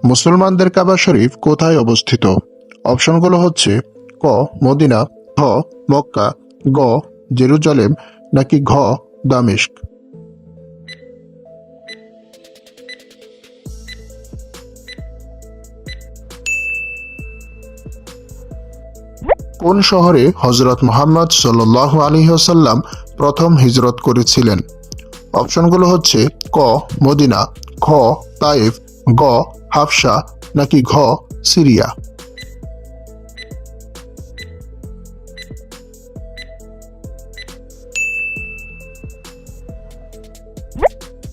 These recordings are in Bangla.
মুসলমানদের কাবা শরীফ কোথায় অবস্থিত? অপশনগুলো হচ্ছে ক মদিনা, খ মক্কা, গ জেরুজালেম নাকি ঘ দামেস্ক। কোন শহরে হযরত মুহাম্মদ সাল্লাল্লাহু আলাইহি ওয়াসাল্লাম প্রথম হিজরত করেছিলেন? অপশনগুলো হচ্ছে ক মদিনা, খ তায়েফ, গ হাবশা নাকি ঘ সিরিয়া।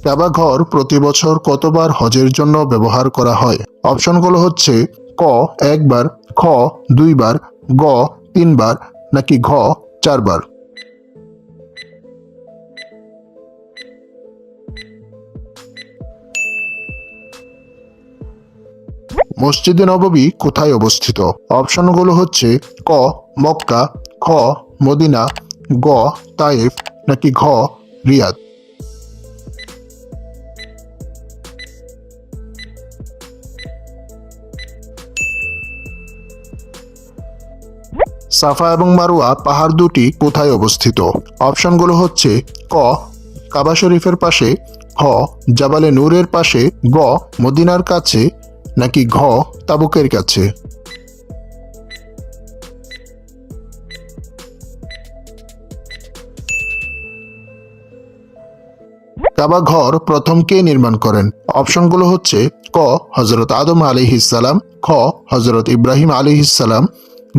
কাবা ঘর প্রতি বছর কতবার হজের জন্য ব্যবহার করা হয়? অপশনগুলো হচ্ছে ক একবার, খ দুইবার, গ তিনবার নাকি ঘ চারবার। মসজিদে নববী কোথায় অবস্থিত? অপশনগুলো হচ্ছে ক মক্কা, খ মদিনা, গ তায়েফ নাকি ঘ রিয়াদ। সাফা এবং মারওয়া পাহাড় দুটি কোথায় অবস্থিত? অপশনগুলো হচ্ছে ক কাবা শরীফের পাশে, খ জাবালে নূরের পাশে, গ মদিনার কাছে নাকি ঘ তাবুকের কাছে। কাবা ঘর প্রথম কে নির্মাণ করেন? অপশনগুলো হচ্ছে ক হযরত আদম আলাইহিস সালাম, খ হযরত ইব্রাহিম আলাইহিস সালাম,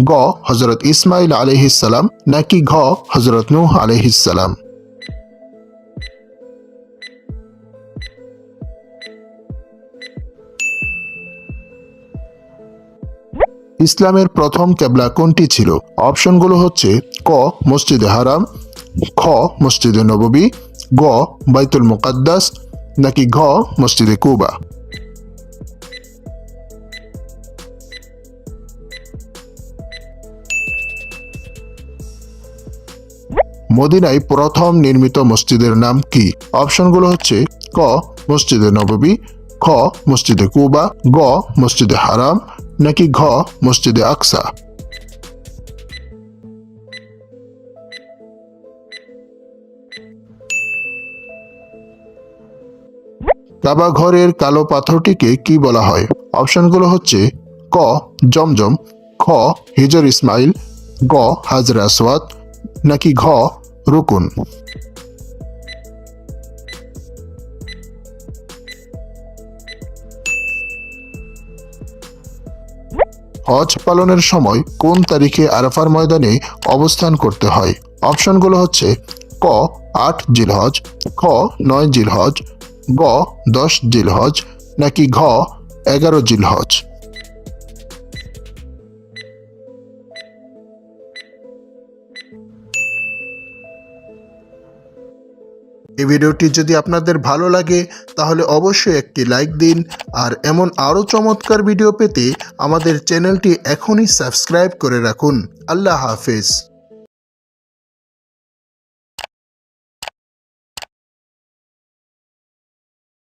গ হযরত ইসমাইল আলাইহিস সালাম নাকি ঘ হযরত নূহ আলাইহিস সালাম। ইসলামের প্রথম কেবলা কোনটি ছিল? অপশনগুলো হচ্ছে ক মসজিদে হারাম, খ মসজিদে নববী, গ বাইতুল মুকাদ্দাস নাকি ঘ মসজিদে কুবা। মদিনায় প্রথম নির্মিত মসজিদের নাম কি? অপশনগুলো হচ্ছে ক মসজিদে নববী, খ মসজিদে কুবা, গ মসজিদে হারাম নাকি ঘ মসজিদে আকসা। কাবা ঘরের কালো পাথরটিকে কি বলা হয়? অপশনগুলো হচ্ছে ক জমজম, খ হিজর ইসমাইল, গ হাজর আসওয়াদ নাকি ঘ রুকুন। হজ পালনের সময় কোন তারিখে আরাফার ময়দানে অবস্থান করতে হয়? অপশনগুলো হচ্ছে ক ৮ জিলহজ, খ ৯ জিলহজ, গ ১০ জিলহজ নাকি ঘ ১১ জিলহজ। এই ভিডিওটি যদি আপনাদের ভালো লাগে তাহলে অবশ্যই একটি লাইক দিন, আর এমন আরও চমৎকার ভিডিও পেতে আমাদের চ্যানেলটি এখনই সাবস্ক্রাইব করে রাখুন। আল্লাহ হাফেজ।